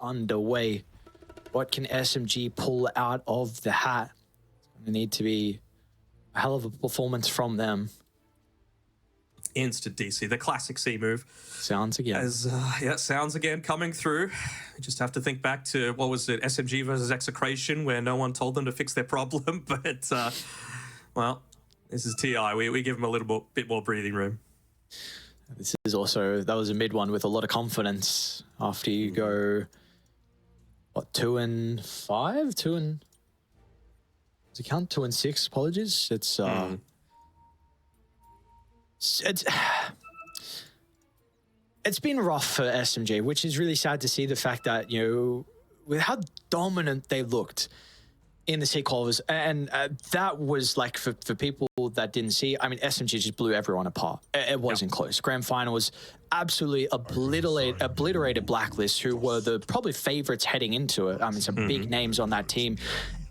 underway. What can SMG pull out of the hat? It's going to need to be a hell of a performance from them. Instant DC, the classic C move. Sounds again. Yeah, sounds again coming through. You just have to think back to, what was it, SMG versus Execration, where no one told them to fix their problem. But, well, this is TI. We give them a little bit more breathing room. This is also, that was a mid one with a lot of confidence after you go, what, 2 and 5? 2 and, does it count? 2 and 6, apologies. It's been rough for SMG, which is really sad to see. The fact that, you know, with how dominant they looked in the C-qualifiers, and that was like, for people that didn't see, I mean, SMG just blew everyone apart. It wasn't close. Grand final was absolutely obliterated Blacklist, who were the probably favorites heading into it. I mean, some big names on that team,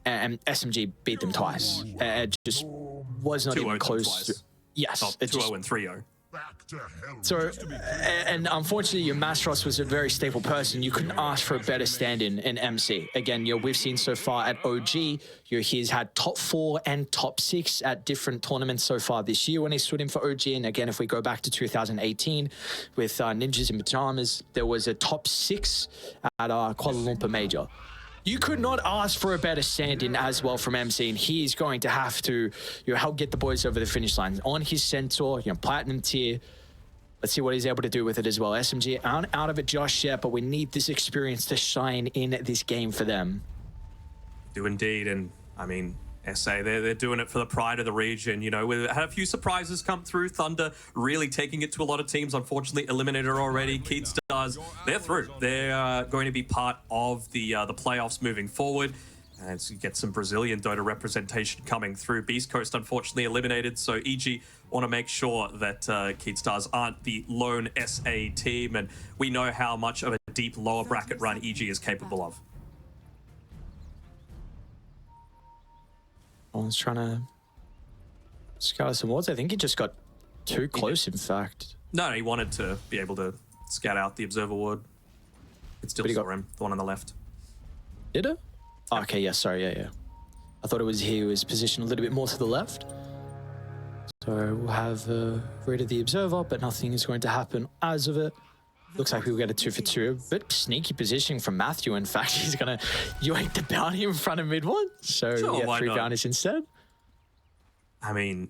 and SMG beat them twice. It just was not even close. Yes, oh, 2-0 and 3-0. So, and unfortunately, your Mastros was a very stable person. You couldn't ask for a better stand-in in MC. Again, you know, we've seen so far at OG, you know, he's had top 4 and top 6 at different tournaments so far this year when he stood in for OG. And again, if we go back to 2018 with Ninjas in Pajamas, there was a top 6 at Kuala Lumpur Major. You could not ask for a better stand-in as well from MC, and he's going to have to, you know, help get the boys over the finish line on his Centaur, you know, platinum tier. Let's see what he's able to do with it as well. SMG aren't out of it just yet, but we need this experience to shine in this game for them. Do indeed, and I mean, SA, they're doing it for the pride of the region. You know, we had a few surprises come through. Thunder really taking it to a lot of teams. Unfortunately, eliminated already. Keatstars, they're through. They're going to be part of the playoffs moving forward. And so you get some Brazilian Dota representation coming through. Beast Coast, unfortunately, eliminated. So EG want to make sure that Keatstars aren't the lone SA team. And we know how much of a deep lower bracket run EG is capable of. I was trying to scout some wards. I think he just got too close, in fact. No, he wanted to be able to scout out the observer ward. It still saw him, the one on the left. Did it? Oh, okay, yeah, sorry, yeah. I thought it was he who was positioned a little bit more to the left. So we'll have rid of the observer, but nothing is going to happen as of it. Looks like we'll get a 2 for 2. Bit sneaky positioning from Matthew. In fact, he's going to yoink the bounty in front of mid one. So sure, yeah, 3 bounties instead. I mean,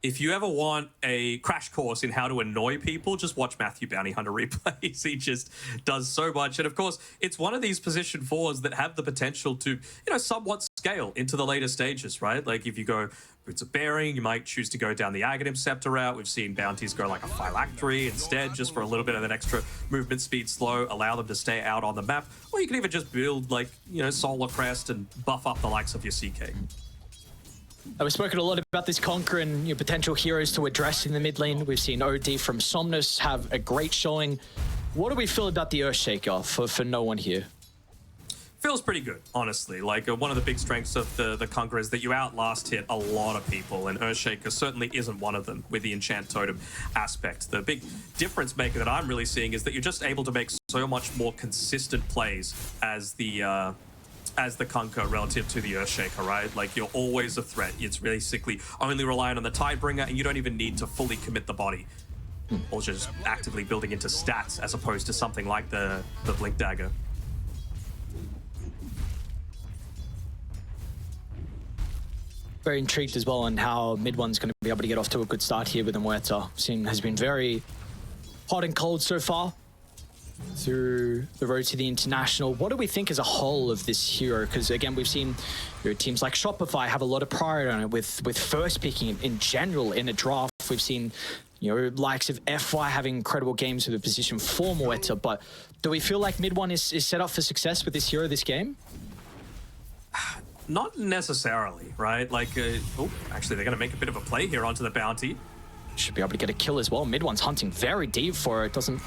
if you ever want a crash course in how to annoy people, just watch Matthew Bounty Hunter replays. He just does so much. And of course, it's one of these position 4s that have the potential to, you know, somewhat scale into the later stages, right? Like if you go Boots of Bearing, you might choose to go down the Aghanim Scepter route. We've seen bounties go like a Phylactery instead, just for a little bit of an extra movement speed slow, allow them to stay out on the map. Or you can even just build like, you know, Solar Crest and buff up the likes of your CK. We've spoken a lot about this Conquer and your potential heroes to address in the mid lane. We've seen OD from Somnus have a great showing. What do we feel about the Earthshaker for no one here? Feels pretty good, honestly. Like one of the big strengths of the Conqueror is that you outlast hit a lot of people, and Earthshaker certainly isn't one of them with the Enchant Totem aspect. The big difference maker that I'm really seeing is that you're just able to make so much more consistent plays as the Conqueror relative to the Earthshaker, right? Like you're always a threat. It's basically only relying on the Tidebringer, and you don't even need to fully commit the body. Or just actively building into stats as opposed to something like the Blink Dagger. Very intrigued as well on how mid one's going to be able to get off to a good start here with Muerta. Scene has been very hot and cold so far through the road to the international. What do we think as a whole of this hero? Because again, we've seen, you know, teams like Shopify have a lot of pride on it with first picking in general in a draft. We've seen, you know, likes of FY having incredible games with a position 4 Muerta. But do we feel like mid one is set up for success with this hero this game? Not necessarily, right? Like, oh, actually, they're going to make a bit of a play here onto the bounty. Should be able to get a kill as well. Mid one's hunting very deep for it. Doesn't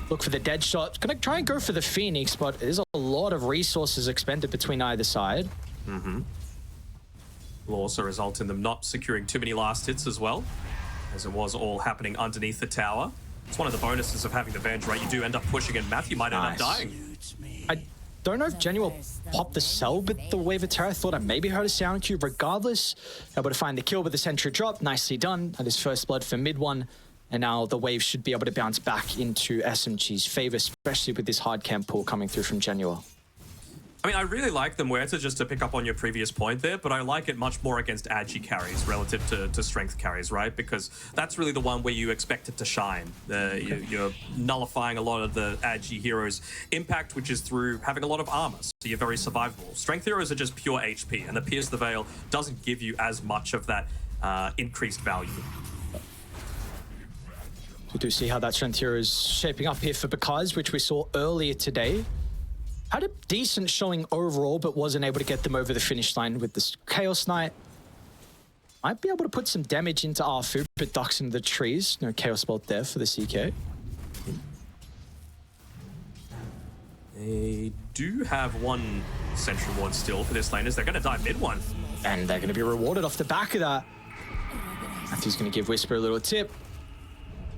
look for the dead shot. Going to try and go for the Phoenix, but there's a lot of resources expended between either side. Will also result in them not securing too many last hits as well, as it was all happening underneath the tower. It's one of the bonuses of having the Venge, right? You do end up pushing, and Matthew might end up dying. don't know if Genuine popped the cell with the Wave of Terror. Thought I maybe heard a sound cue. Regardless, able to find the kill with the sentry drop. Nicely done. And his first blood for mid one. And now the Wave should be able to bounce back into SMG's favor, especially with this hard camp pull coming through from Genua. I mean, I really like the Muerta, just to pick up on your previous point there, but I like it much more against agi carries relative to strength carries, right? Because that's really the one where you expect it to shine. You're nullifying a lot of the agi heroes' impact, which is through having a lot of armor, so you're very survivable. Strength heroes are just pure HP, and the Pierce the Veil doesn't give you as much of that increased value. We do see how that strength hero is shaping up here for Bakaz, which we saw earlier today. Had a decent showing overall, but wasn't able to get them over the finish line with this Chaos Knight. Might be able to put some damage into Arfu, but ducks into the trees. No Chaos Bolt there for the CK. They do have one Sentry Ward still for this laners. They're going to die mid one. And they're going to be rewarded off the back of that. Matthew's going to give Whisper a little tip.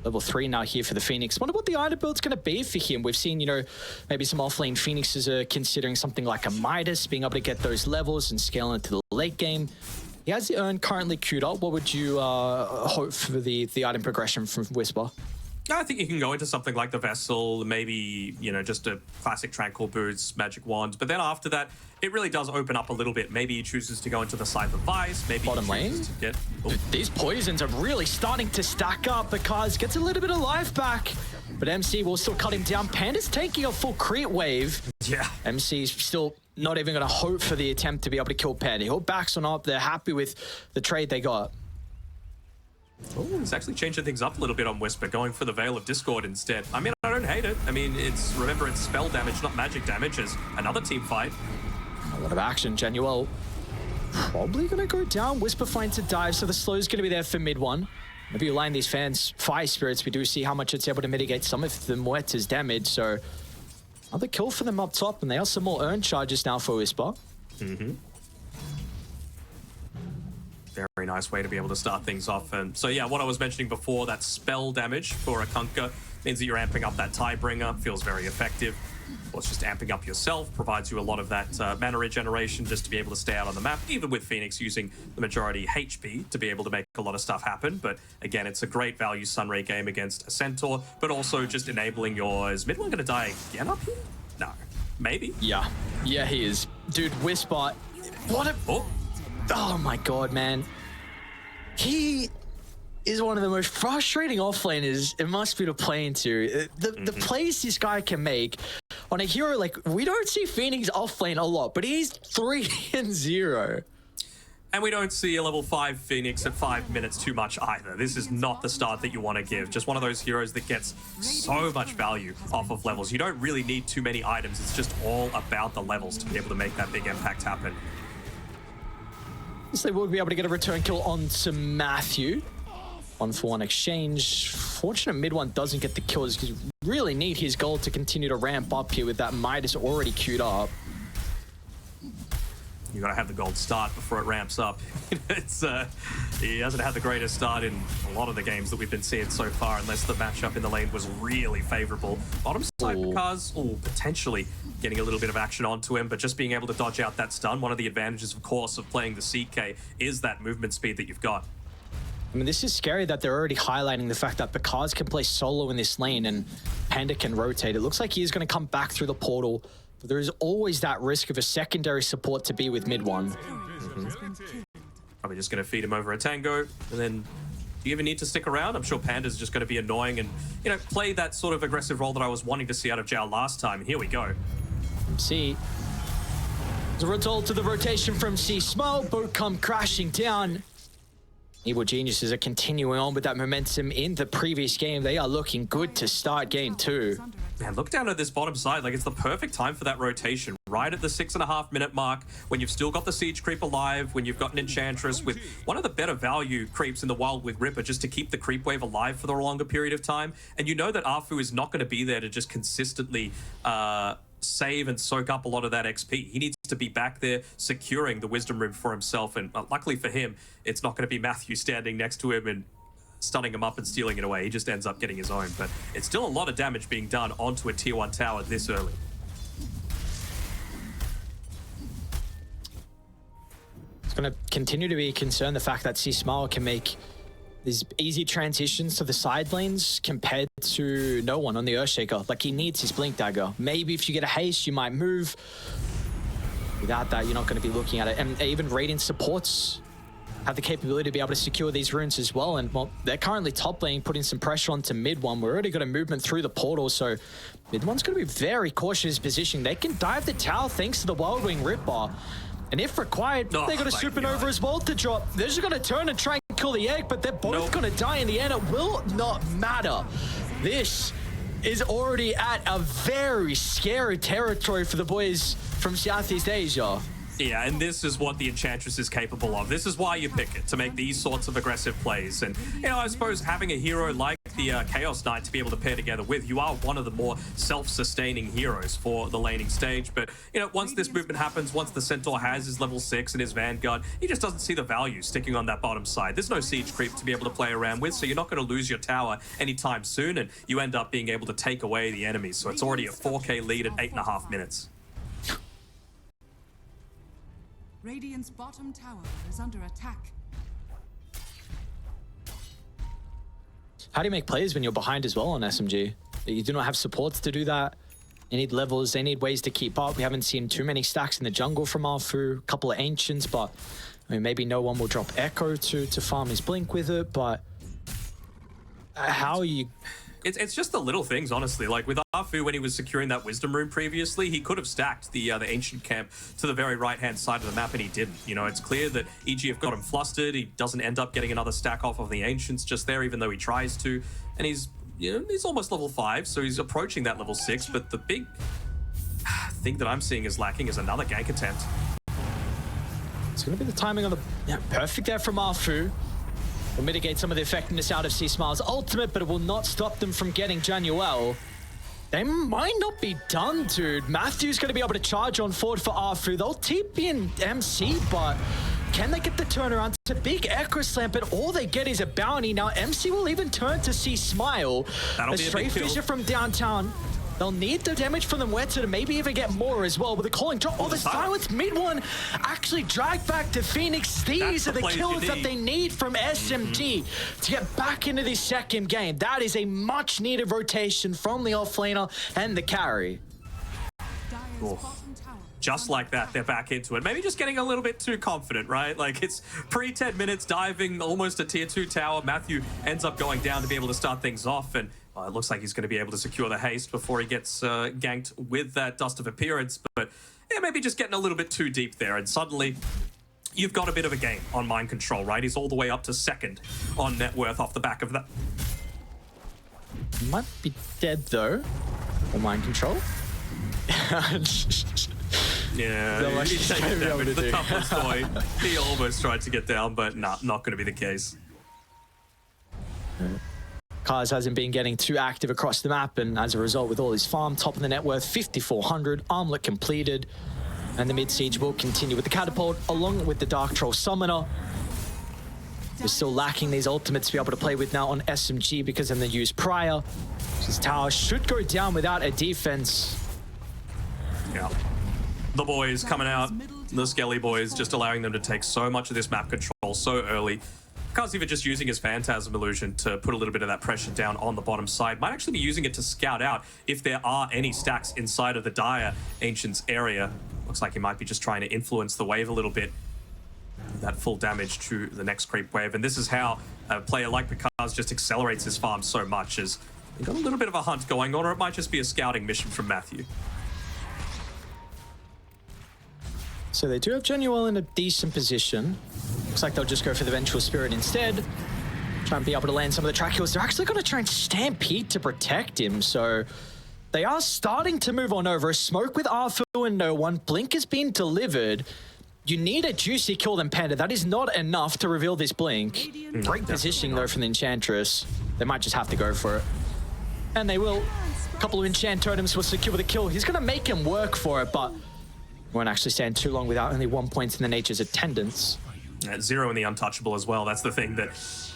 Level 3 now here for the Phoenix. Wonder what the item build's going to be for him. We've seen, you know, maybe some offlane Phoenixes are considering something like a Midas, being able to get those levels and scale into the late game. He has the urn currently queued up. What would you hope for the item progression from Whisper? I think you can go into something like the Vessel, maybe, you know, just a classic Tranquil Boots, Magic Wand. But then after that, it really does open up a little bit. Maybe he chooses to go into the Scythe of Vice. Maybe bottom lane. To get... Dude, these poisons are really starting to stack up because gets a little bit of life back. But MC will still cut him down. Panda's taking a full creep wave. Yeah. MC's still not even going to hope for the attempt to be able to kill Panda. He'll backs on up. They're happy with the trade they got. Oh, it's actually changing things up a little bit on Whisper, going for the Veil of Discord instead. I mean, I don't hate it. I mean, remember, it's spell damage, not magic damage, as another team fight. A lot of action. Genuel probably going to go down. Whisper finds a dive, so the slow's going to be there for mid one. Maybe you line these fans Fire Spirits, we do see how much it's able to mitigate some of the Muerta's damage, so another kill for them up top, and they have some more urn charges now for Whisper. Mm-hmm. Very nice way to be able to start things off. And so yeah, what I was mentioning before, that spell damage for a Kunkka means that you're amping up that Tiebringer, feels very effective. Or it's just amping up yourself, provides you a lot of that mana regeneration just to be able to stay out on the map, even with Phoenix using the majority HP to be able to make a lot of stuff happen. But again, it's a great value Sunray game against a Centaur, but also just enabling your... Is mid one going to die again up here? No. Maybe? Yeah, he is. Dude, Whisper, what a... Oh my god, man. He is one of the most frustrating offlaners it must be to play into. The plays this guy can make on a hero, like, we don't see Phoenix offlane a lot, but he's 3-0. And we don't see a level 5 Phoenix at 5 minutes too much either. This is not the start that you want to give. Just one of those heroes that gets so much value off of levels. You don't really need too many items. It's just all about the levels to be able to make that big impact happen. So they will be able to get a return kill onto Matthew. 1-for-1 exchange. Fortunate mid one doesn't get the kills because you really need his goal to continue to ramp up here with that Midas already queued up. You gotta have the gold start before it ramps up. He hasn't had the greatest start in a lot of the games that we've been seeing so far, unless the matchup in the lane was really favorable. Bottom side because potentially getting a little bit of action onto him, but just being able to dodge out that stun. One of the advantages, of course, of playing the CK is that movement speed that you've got. I mean, this is scary that they're already highlighting the fact that Bakaz can play solo in this lane and Panda can rotate. It looks like he is going to come back through the portal, but there is always that risk of a secondary support to be with mid one. Probably just going to feed him over a tango, and then do you even need to stick around? I'm sure Panda's just going to be annoying and, you know, play that sort of aggressive role that I was wanting to see out of Zhao last time, and here we go. See, as a result of the rotation from C-Small, both come crashing down. Evil Geniuses are continuing on with that momentum in the previous game. They are looking good to start game 2. Man, look down at this bottom side. Like, it's the perfect time for that rotation. Right at the 6.5-minute mark, when you've still got the Siege Creep alive, when you've got an Enchantress with one of the better value creeps in the wild with Ripper, just to keep the creep wave alive for the longer period of time. And you know that Arfu is not going to be there to just consistently save and soak up a lot of that XP. He needs to be back there securing the Wisdom Rune for himself, and luckily for him, it's not going to be Matthew standing next to him and stunning him up and stealing it away. He just ends up getting his own, but it's still a lot of damage being done onto a tier 1 tower this early. It's going to continue to be a concern, the fact that C-Smile can make these easy transitions to the side lanes compared to no one on the Earthshaker. Like, he needs his Blink Dagger. Maybe if you get a haste, you might move. Without that, you're not going to be looking at it. And even Radiant supports have the capability to be able to secure these runes as well. And, well, they're currently top lane, putting some pressure onto mid one. We're already got a movement through the portal, so mid one's going to be very cautious positioning. They can dive the tower thanks to the Wildwing Ripper. And if required, they got a supernova as well to drop. They're just going to turn and try and kill the egg, but they're both going to die in the end. It will not matter. This is already at a very scary territory for the boys from Southeast Asia. Yeah, and this is what the Enchantress is capable of. This is why you pick it, to make these sorts of aggressive plays. And, you know, I suppose having a hero like the Chaos Knight to be able to pair together with, you are one of the more self-sustaining heroes for the laning stage. But, you know, once this movement happens, once the Centaur has his level 6 and his Vanguard, he just doesn't see the value sticking on that bottom side. There's no siege creep to be able to play around with, so you're not going to lose your tower anytime soon, and you end up being able to take away the enemies. So it's already a 4K lead at 8.5 minutes. Radiant's bottom tower is under attack. How do you make plays when you're behind as well on SMG? You do not have supports to do that. They need levels, they need ways to keep up. We haven't seen too many stacks in the jungle from Arfu, a couple of Ancients, but I mean, maybe no one will drop Echo to farm his Blink with it, but how are you... It's just the little things, honestly. Like with Arfu, when he was securing that Wisdom Rune previously, he could have stacked the Ancient camp to the very right-hand side of the map, and he didn't. You know, it's clear that EGF got him flustered. He doesn't end up getting another stack off of the Ancients just there, even though he tries to. And he's almost level 5, so he's approaching that level 6. But the big thing that I'm seeing is lacking is another gank attempt. It's going to be the timing on the... Yeah, perfect there from Arfu. Will mitigate some of the effectiveness out of C-Smile's ultimate, but it will not stop them from getting Januel. They might not be done, dude. Matthew's going to be able to charge on forward for Arfu. They'll TP in MC, but can they get the turnaround? It's a big Echo Slam, but all they get is a bounty. Now MC will even turn to C-Smile. A stray fissure from downtown. They'll need the damage from the Weta to maybe even get more as well. With the calling drop, the silence mid one actually dragged back to Phoenix. These are the kills that they need from SMG to get back into this second game. That is a much needed rotation from the offlaner and the carry. Just like that, they're back into it. Maybe just getting a little bit too confident, right? Like, it's pre-10 minutes, diving almost a tier 2 tower. Matthew ends up going down to be able to start things off, and it looks like he's going to be able to secure the haste before he gets ganked with that Dust of Appearance. But yeah, maybe just getting a little bit too deep there, and suddenly you've got a bit of a game on mind control, right? He's all the way up to second on net worth off the back of that. Might be dead though, on mind control. Yeah, he's taking damage. The toughness toy. He almost tried to get down, but nah, not going to be the case. Kaz hasn't been getting too active across the map, and as a result, with all his farm, top of the net worth, 5,400, armlet completed, and the mid-siege will continue with the catapult, along with the Dark Troll Summoner. We're still lacking these ultimates to be able to play with now on SMG because of the use prior. His tower should go down without a defense. Yeah. The boys coming out, the Skelly boys, just allowing them to take so much of this map control so early. Kaz even just using his Phantasm Illusion to put a little bit of that pressure down on the bottom side. Might actually be using it to scout out if there are any stacks inside of the Dire Ancients area. Looks like he might be just trying to influence the wave a little bit. That full damage to the next creep wave. And this is how a player like Kaz just accelerates his farm so much, as he got a little bit of a hunt going on, or it might just be a scouting mission from Matthew. So they do have Genuel in a decent position. Looks like they'll just go for the Vengeful Spirit instead. Try and be able to land some of the track kills. They're actually going to try and Stampede to protect him, so they are starting to move on over. A smoke with Arfu and no one. Blink has been delivered. You need a juicy kill than Panda. That is not enough to reveal this Blink. Great positioning though from the Enchantress. They might just have to go for it. And they will. A couple of Enchant Totems will secure the kill. He's going to make him work for it, but won't actually stand too long without only 1 point in the Nature's attendance. 0 in the Untouchable as well. That's the thing that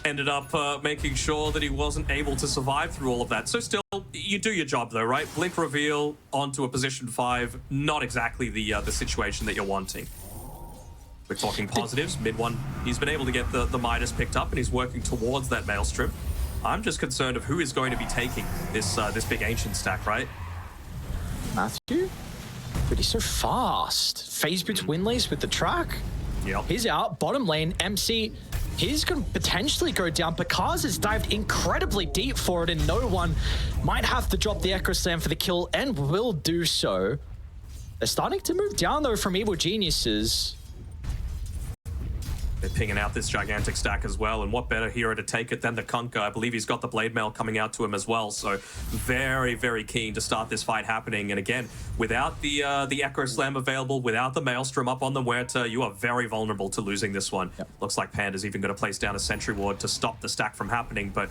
ended up making sure that he wasn't able to survive through all of that. So still, you do your job though, right? Blink reveal onto a position 5, not exactly the situation that you're wanting. We're talking positives. Mid one, he's been able to get the Midas picked up, and he's working towards that Maelstrom. I'm just concerned of who is going to be taking this this big Ancient stack, right? Matthew? But he's so fast. Phase boots Winleys with the track. Yep. He's out. Bottom lane, MC. He's going to potentially go down. Bakaz has dived incredibly deep for it, and no one might have to drop the Echo Slam for the kill, and will do so. They're starting to move down, though, from Evil Geniuses. They're pinging out this gigantic stack as well, and what better hero to take it than the Kunkka? I believe he's got the Blade Mail coming out to him as well, so very, very keen to start this fight happening. And again, without the Echo Slam available, without the Maelstrom up on the Muerta, you are very vulnerable to losing this one. Yep. Looks like Panda's even going to place down a Sentry Ward to stop the stack from happening, but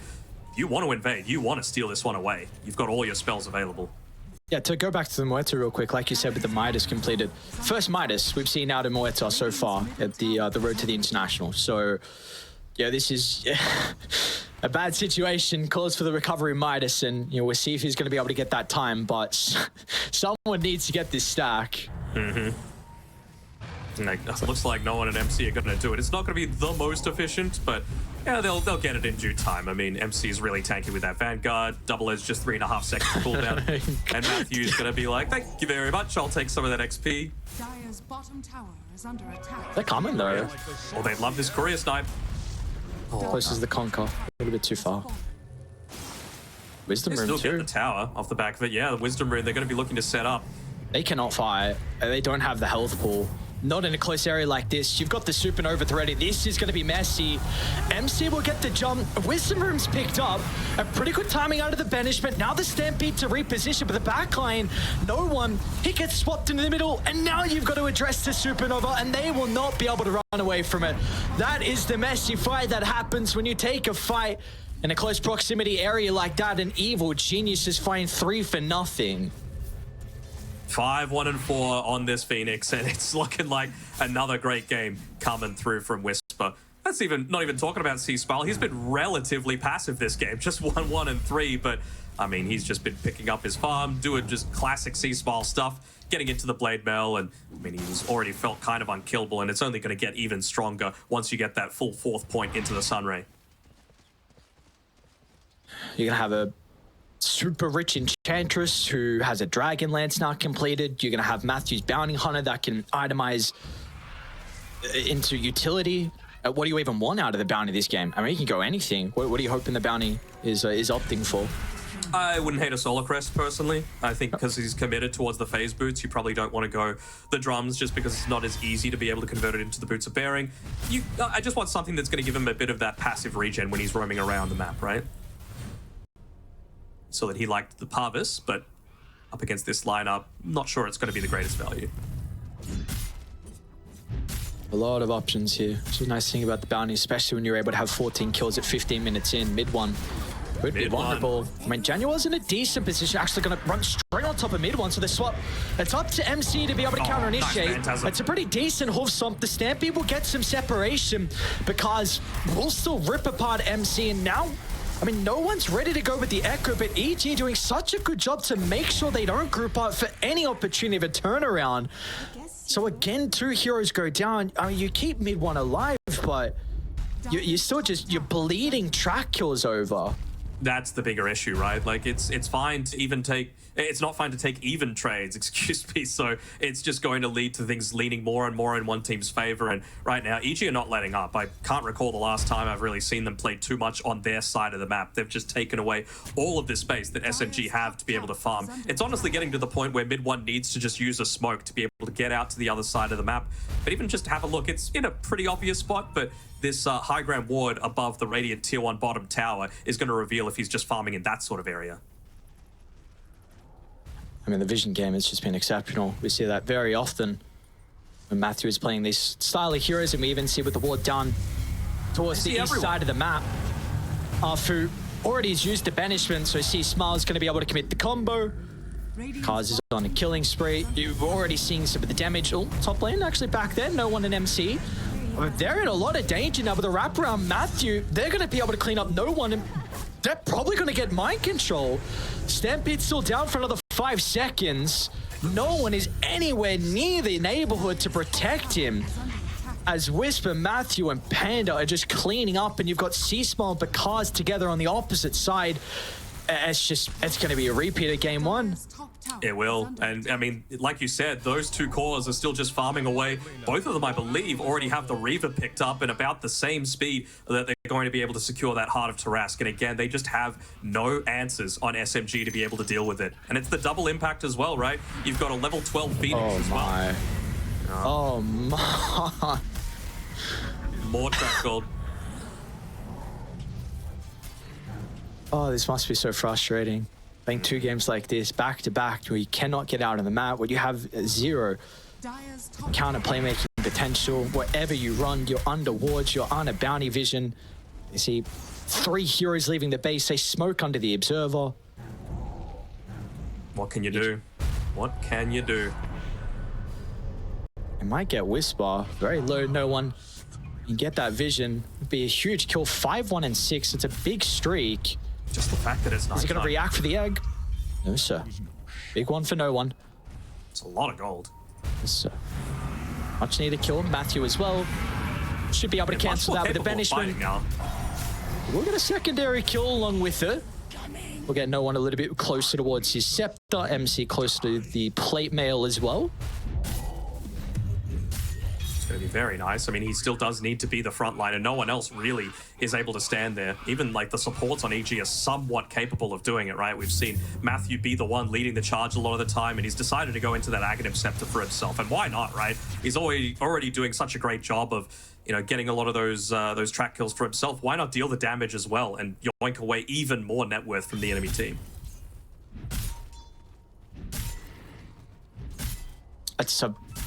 if you want to invade, you want to steal this one away. You've got all your spells available. Yeah, to go back to the Muerta real quick, like you said with the Midas completed. First Midas we've seen out of Muerta so far at the road to the International. So, yeah, this is a bad situation. Calls for the recovery Midas, and we'll see if he's going to be able to get that time, but someone needs to get this stack. Mm-hmm. It looks like no one at MC are going to do it. It's not going to be the most efficient, but yeah, they'll get it in due time. I mean, MC is really tanky with that Vanguard. Double Edge just 3.5 seconds cooldown. And Matthew's going to be like, thank you very much. I'll take some of that XP. Dire's bottom tower is under attack. They're coming, though. Well, they love this courier snipe. Close as the Conquer. A little bit too far. Wisdom They Rune, still too. get the tower off the back of it. Yeah, the Wisdom Rune, they're going to be looking to set up. They cannot fight. They don't have the health pool. Not in a close area like this. You've got the Supernova threat. This is going to be messy. MC will get the jump. Wisdom Rune's picked up. A pretty good timing out of the banishment. Now the Stampede to reposition, but the backline, no one. He gets swapped into the middle, and now you've got to address the Supernova, and they will not be able to run away from it. That is the messy fight that happens when you take a fight in a close proximity area like that, and Evil Genius is fighting 3 for nothing. 5, 1, and 4 on this Phoenix, and it's looking like another great game coming through from Whisper. That's not even talking about C-Spile. He's been relatively passive this game, just 1, 1, and 3, but I mean, he's just been picking up his farm, doing just classic C-Spile stuff, getting into the Blade Mail, and I mean, he's already felt kind of unkillable, and it's only going to get even stronger once you get that full 4th point into the Sunray. You're going to have a super rich Enchantress who has a Dragon Lance now completed. You're going to have Matthew's Bounty Hunter that can itemize into utility. What do you even want out of the bounty this game? I mean, you can go anything. What are you hoping the bounty is opting for? I wouldn't hate a Solar Crest, personally. I think because he's committed towards the phase boots, you probably don't want to go the drums just because it's not as easy to be able to convert it into the Boots of Bearing. I just want something that's going to give him a bit of that passive regen when he's roaming around the map, right? So that he liked the Parvis, but up against this lineup, not sure it's going to be the greatest value. A lot of options here. Which is a nice thing about the bounty, especially when you're able to have 14 kills at 15 minutes in. Mid one could be vulnerable. I mean, Januar's in a decent position, actually going to run straight on top of mid one, so they swap. It's up to MC to be able to counter initiate. Nice, it's a pretty decent hoof stomp. The Stampede will get some separation because we'll still rip apart MC, and now, I mean, no one's ready to go with the Echo, but EG doing such a good job to make sure they don't group up for any opportunity of a turnaround. So again, 2 heroes go down. I mean, you keep mid one alive, but you're still just, you're bleeding track kills over. That's the bigger issue, right? Like, it's fine to even take... It's not fine to take even trades, excuse me, so it's just going to lead to things leaning more and more in one team's favor, and right now, EG are not letting up. I can't recall the last time I've really seen them play too much on their side of the map. They've just taken away all of the space that SMG have to be able to farm. It's honestly getting to the point where mid one needs to just use a smoke to be able to get out to the other side of the map. But even just have a look, it's in a pretty obvious spot, but this high ground ward above the Radiant Tier 1 bottom tower is going to reveal if he's just farming in that sort of area. I mean, the vision game has just been exceptional. We see that very often when Matthew is playing these style of heroes, and we even see with the ward down towards the east side of the map. Fu already has used the banishment, so C-Smile's going to be able to commit the combo. Kaz is on a killing spree. You've already seen some of the damage. Oh, top lane actually back there, no one in MC. But they're in a lot of danger now with the wraparound Matthew. They're going to be able to clean up no one, and they're probably going to get mind control. Stampede's still down for another 5 seconds. No one is anywhere near the neighborhood to protect him. as Whisper, Matthew, and Panda are just cleaning up, and you've got C-Smile and Bakaz together on the opposite side. It's going to be a repeat of game one. It will. And I mean, like you said, those two cores are still just farming away. Both of them, I believe, already have the Reaver picked up at about the same speed that they're going to be able to secure that Heart of Tarask. And again, they just have no answers on SMG to be able to deal with it. And it's the double impact as well, right? You've got a level 12 Phoenix as well. Oh my. More track gold. Oh, this must be so frustrating. Playing two games like this back to back where you cannot get out of the map, where you have zero counter playmaking potential. Wherever you run, you're under wards, you're on a bounty vision. You see 3 heroes leaving the base, they smoke under the observer. What can you do? What can you do? It might get Whisper, very low, no one. You get that vision, it'd be a huge kill. 5-1 and 6, it's a big streak. Just the fact that it's not. Is he going to react for the egg? No, sir. Big one for no one. It's a lot of gold. Yes, sir. Much needed kill. Matthew as well. Should be able to cancel that with the banishment. We'll get a secondary kill along with it. We'll get no one a little bit closer towards his scepter. MC closer to the plate mail as well. Going to be very nice. I mean, he still does need to be the front line, and no one else really is able to stand there. Even like the supports on EG are somewhat capable of doing it, right? We've seen Matthew be the one leading the charge a lot of the time, and he's decided to go into that Aghanim Scepter for himself. And why not, right? He's already doing such a great job of, you know, getting a lot of those track kills for himself. Why not deal the damage as well and yoink away even more net worth from the enemy team?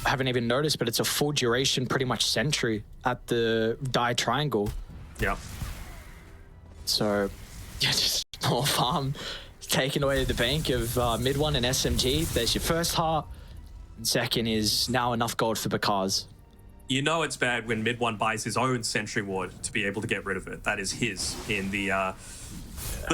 I haven't even noticed, but it's a full duration, pretty much sentry at the die triangle. Yeah. So, yeah, just more farm taken away the bank of mid one and SMG. There's your first heart. And second is now enough gold for Bakaz. You know it's bad when mid one buys his own sentry ward to be able to get rid of it. That is his in the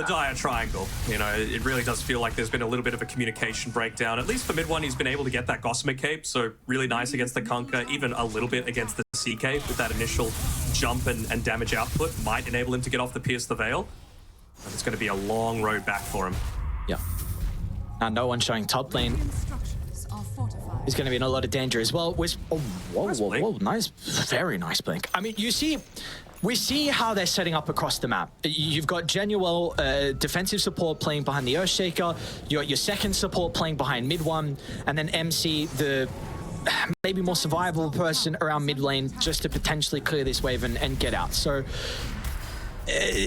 dire triangle. You know, it really does feel like there's been a little bit of a communication breakdown. At least for mid one, he's been able to get that Gossamer Cape, so really nice against the Conquer, even a little bit against the Sea Cape with that initial jump and damage output might enable him to get off the Pierce the Veil. But it's going to be a long road back for him. Yeah. Now no one showing top lane. He's going to be in a lot of danger as well. Whoa, nice, very nice blink. I mean, we see how they're setting up across the map. You've got Genuel, defensive support playing behind the Earthshaker, your second support playing behind mid one, and then MC, the maybe more survivable person around mid lane, just to potentially clear this wave and get out. So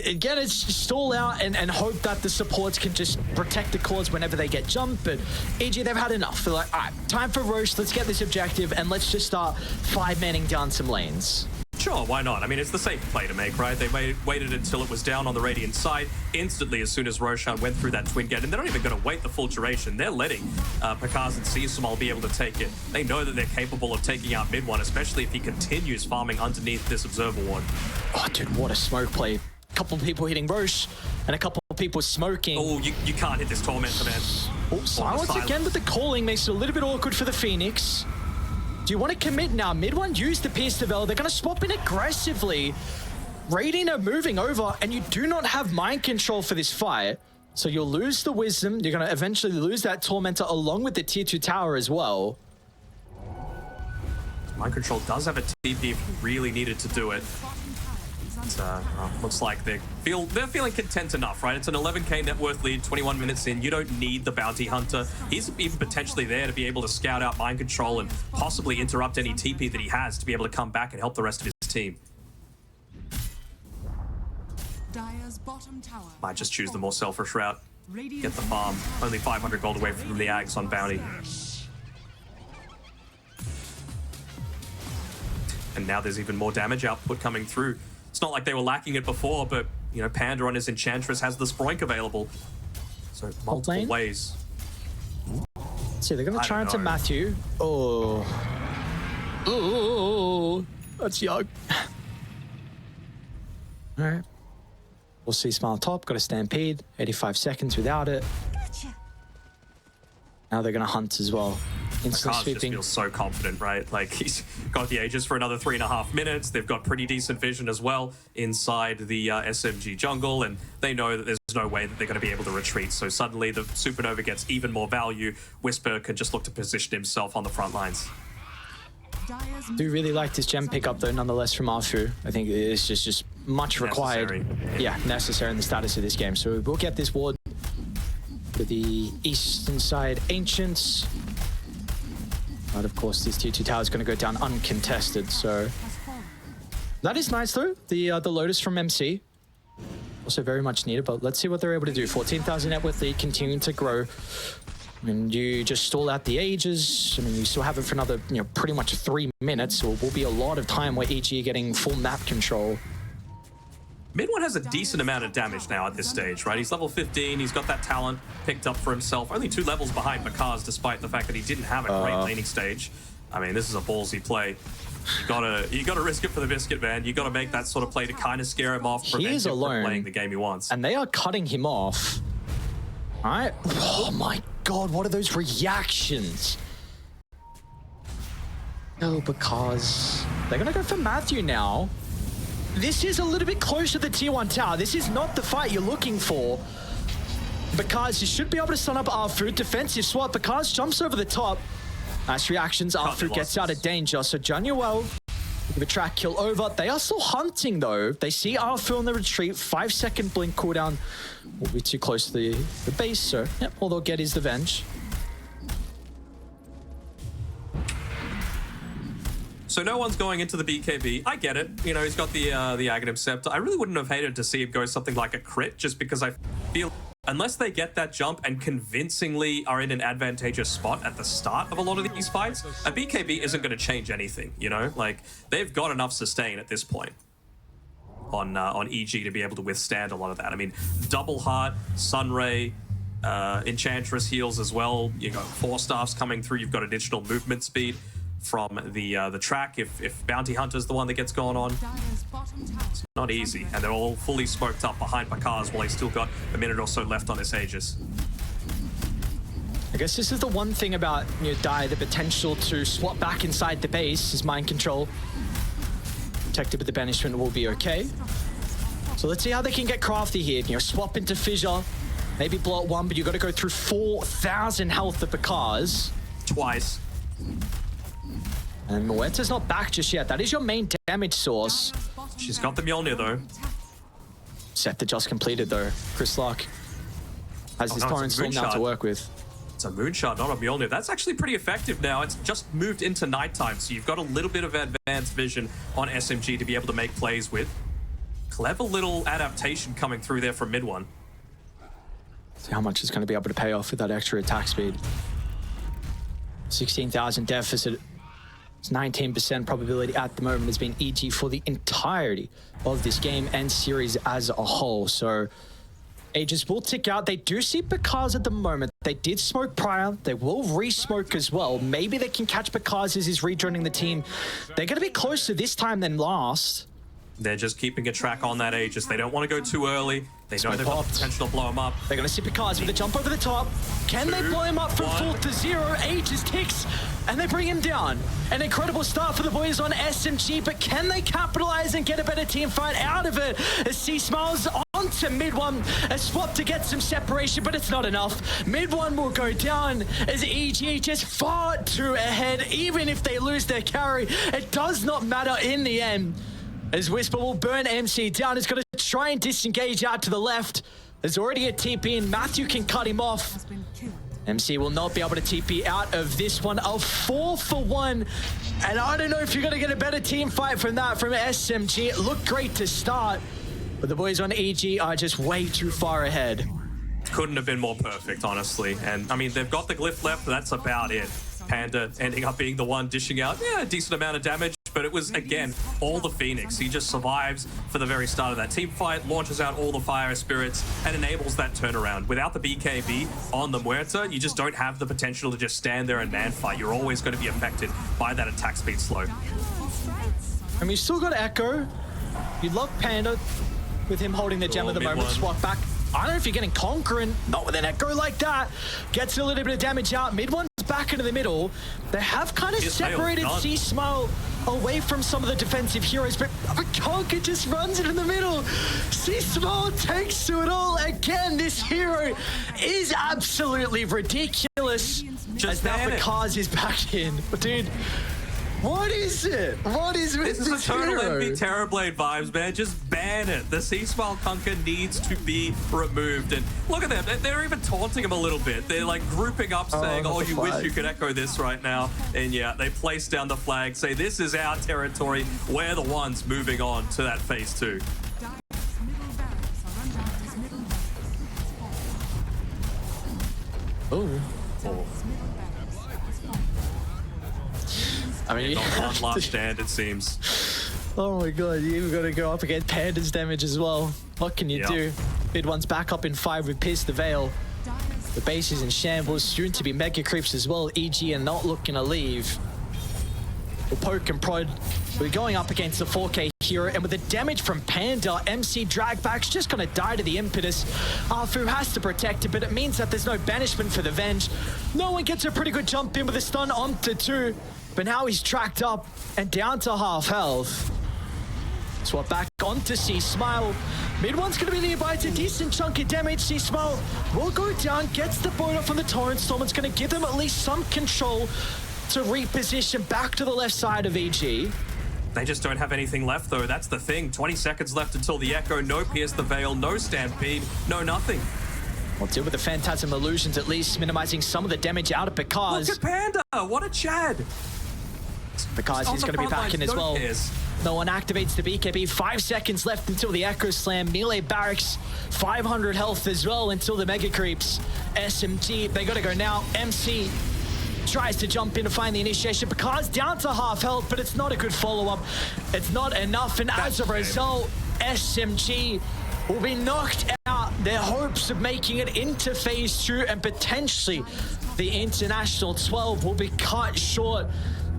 again, it's stall out and hope that the supports can just protect the cores whenever they get jumped. But EG, they've had enough. They're like, all right, time for Roche. Let's get this objective and let's just start 5-manning down some lanes. Sure, why not? I mean, it's the safe play to make, right? They waited until it was down on the Radiant side. Instantly, as soon as Roshan went through that twin gate, and they're not even going to wait the full duration. They're letting Bakaz and C-Smile be able to take it. They know that they're capable of taking out mid one, especially if he continues farming underneath this Observer Ward. Oh, dude, what a smoke play. A couple of people hitting Roche, and a couple of people smoking. Oh, you can't hit this Tormentor, man. Oh, silence again, but the calling makes it a little bit awkward for the Phoenix. Do you want to commit now? Mid one, use the Pierce the Veil. They're going to swap in aggressively. Radiant are moving over, and you do not have mind control for this fight. So you'll lose the Wisdom. You're going to eventually lose that Tormentor along with the tier 2 tower as well. Mind control does have a TP if you really needed to do it. Looks like they're feeling content enough, right? It's an 11k net worth lead, 21 minutes in. You don't need the bounty hunter. He's even potentially there to be able to scout out mind control and possibly interrupt any TP that he has to be able to come back and help the rest of his team. Might just choose the more selfish route. Get the farm. Only 500 gold away from the Ags on bounty. And now there's even more damage output coming through. It's not like they were lacking it before, but, you know, Panda on his Enchantress has the Sproink available. So multiple ways. Let's see, they're going to try into Matthew. Oh. Oh, that's young. All right. We'll see Smile top, got a Stampede. 85 seconds without it. Now they're going to hunt as well. Instantly Cars just sweeping. feels so confident, right? Like, he's got the Aegis for another 3.5 minutes. They've got pretty decent vision as well inside the SMG jungle, and they know that there's no way that they're going to be able to retreat. So suddenly the Supernova gets even more value. Whisper can just look to position himself on the front lines. Do really like this gem pickup though, nonetheless, from Arfu. I think it's just much required. Necessary. Yeah, necessary in the status of this game. So we'll get this ward to the eastern side Ancients. But of course, this tier 2 tower is going to go down uncontested. So that is nice though. The Lotus from MC. Also very much needed, but let's see what they're able to do. 14,000 net worth lead, continuing to grow. And you just stall out the Aegis. I mean, you still have it for another, pretty much 3 minutes. So it will be a lot of time where EG are getting full map control. Mid one has a decent amount of damage now at this stage, right? He's level 15. He's got that talent picked up for himself. Only 2 levels behind Bakaz, despite the fact that he didn't have a great laning stage. I mean, this is a ballsy play. You gotta risk it for the biscuit, man. You gotta make that sort of play to kind of scare him off, prevent him from playing the game he wants. And they are cutting him off. All right. Oh my God, what are those reactions? No, because they're gonna go for Matthew now. This is a little bit closer to the tier 1 tower. This is not the fight you're looking for. Because you should be able to stun up Arfu. Defensive swap. Because jumps over the top. Nice reactions. Arfu gets out of danger. So Januel with a track kill over. They are still hunting though. They see Arfu on the retreat. 5-second blink cooldown. Will be too close to the base. So yep, all they'll get is the Venge. So no one's going into the BKB. I get it. You know, he's got the Aghanim Scepter. I really wouldn't have hated to see him go something like a crit, just because I feel unless they get that jump and convincingly are in an advantageous spot at the start of a lot of these fights, a BKB isn't going to change anything, you know? Like, they've got enough sustain at this point on EG to be able to withstand a lot of that. I mean, Double Heart, Sunray, Enchantress heals as well. You've got 4 staffs coming through. You've got additional movement speed from the track if Bounty Hunter's the one that gets going on. It's not easy, and they're all fully smoked up behind Bakaz while he's still got a minute or so left on his Aegis. I guess this is the one thing about Dai, the potential to swap back inside the base. His mind control protected with the banishment will be okay. So let's see how they can get crafty here. Swap into Fissure, maybe blow at 1, but you got to go through 4,000 health of Bakaz. Twice. And Muerta's not back just yet. That is your main damage source. She's got the Mjolnir though. Scepter just completed though. Chris Lock has his Torrent Storm now to work with. It's a Moonshot, not a Mjolnir. That's actually pretty effective now. It's just moved into nighttime, so you've got a little bit of advanced vision on SMG to be able to make plays with. Clever little adaptation coming through there from mid one. See how much it's going to be able to pay off with that extra attack speed. 16,000 deficit. It's 19% probability at the moment has been EG for the entirety of this game and series as a whole. So Aegis will tick out. They do see Bakaz at the moment. They did smoke prior. They will re-smoke as well. Maybe they can catch Bakaz as he's rejoining the team. They're going to be closer this time than last. They're just keeping a track on that Aegis. They don't want to go too early. They know they've got the potential to blow him up. They're going to see Bakaz with a jump over the top. Can they blow him up from 4 to 0? Aegis ticks, and they bring him down. An incredible start for the boys on SMG, but can they capitalize and get a better team fight out of it? As C smiles onto mid one, a swap to get some separation, but it's not enough. Mid one will go down as EG just far too ahead. Even if they lose their carry, it does not matter in the end. As Whisper will burn MC down, he's going to try and disengage out to the left. There's already a TP and Matthew can cut him off. MC will not be able to TP out of this one. A 4 for 1. And I don't know if you're going to get a better team fight from that from SMG. It looked great to start, but the boys on EG are just way too far ahead. Couldn't have been more perfect, honestly. And I mean, they've got the glyph left, but that's about it. Panda ending up being the one dishing out, a decent amount of damage. But it was, again, all the Phoenix. He just survives for the very start of that team fight, launches out all the fire spirits, and enables that turnaround. Without the BKB on the Muerta, you just don't have the potential to just stand there and man fight. You're always going to be affected by that attack speed slow. I mean, you still got Echo. You love Panda with him holding the gem at the moment. Swap back. I don't know if you're getting Conqueror, not with an Echo like that. Gets a little bit of damage out. Mid one's back into the middle. They have kind of separated C-Smile away from some of the defensive heroes, but Conker just runs it in the middle. C-Smile takes to it all. Again, this hero is absolutely ridiculous. As now Bakaz is back in. But dude, what is it? What is with this is total hero? Envy Terrorblade vibes, man. Just ban it. The C-Smile Conker needs to be removed. And look at them. They're even taunting him a little bit. They're like grouping up saying, oh, you wish you could echo this right now. And yeah, they place down the flag, say this is our territory. We're the ones moving on to that phase 2. Oh. I mean, not one last stand, it seems. Oh my god, you even got to go up against Panda's damage as well. What can you do? Mid one's back up in 5 with Pierce the Veil. The base is in shambles, soon to be Mega Creeps as well. EG are not looking to leave. We'll poke and prod. We're going up against the 4K hero, and with the damage from Panda, MC Dragback's just gonna die to the impetus. Arfu has to protect it, but it means that there's no banishment for the Venge. No one gets a pretty good jump in with a stun onto 2, but now he's tracked up and down to half health. Swap back onto C-Smile. Mid one's gonna be nearby. It's a decent chunk of damage. C-Smile will go down, gets the board off on the Torrent Storm. It's gonna give them at least some control to reposition back to the left side of EG. They just don't have anything left, though. That's the thing. 20 seconds left until the Echo. No Pierce the Veil, no Stampede, no nothing. We'll deal with the Phantasm Illusions, at least minimizing some of the damage out of Bakaz. Look at Panda! What a Chad! Bakaz is going to be back in as well. No one activates the BKB. 5 seconds left until the Echo Slam. Melee Barracks, 500 health as well until the Mega Creeps. SMG, they got to go now. MC tries to jump in to find the initiation. Bakaz down to half health, but it's not a good follow-up. It's not enough, and as a result, SMG will be knocked out. Their hopes of making it into phase 2 and potentially the International 12 will be cut short,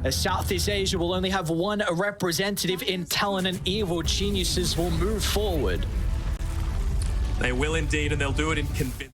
as Southeast Asia will only have one representative in Talon, and Evil Geniuses will move forward. They will indeed, and they'll do it in convincing.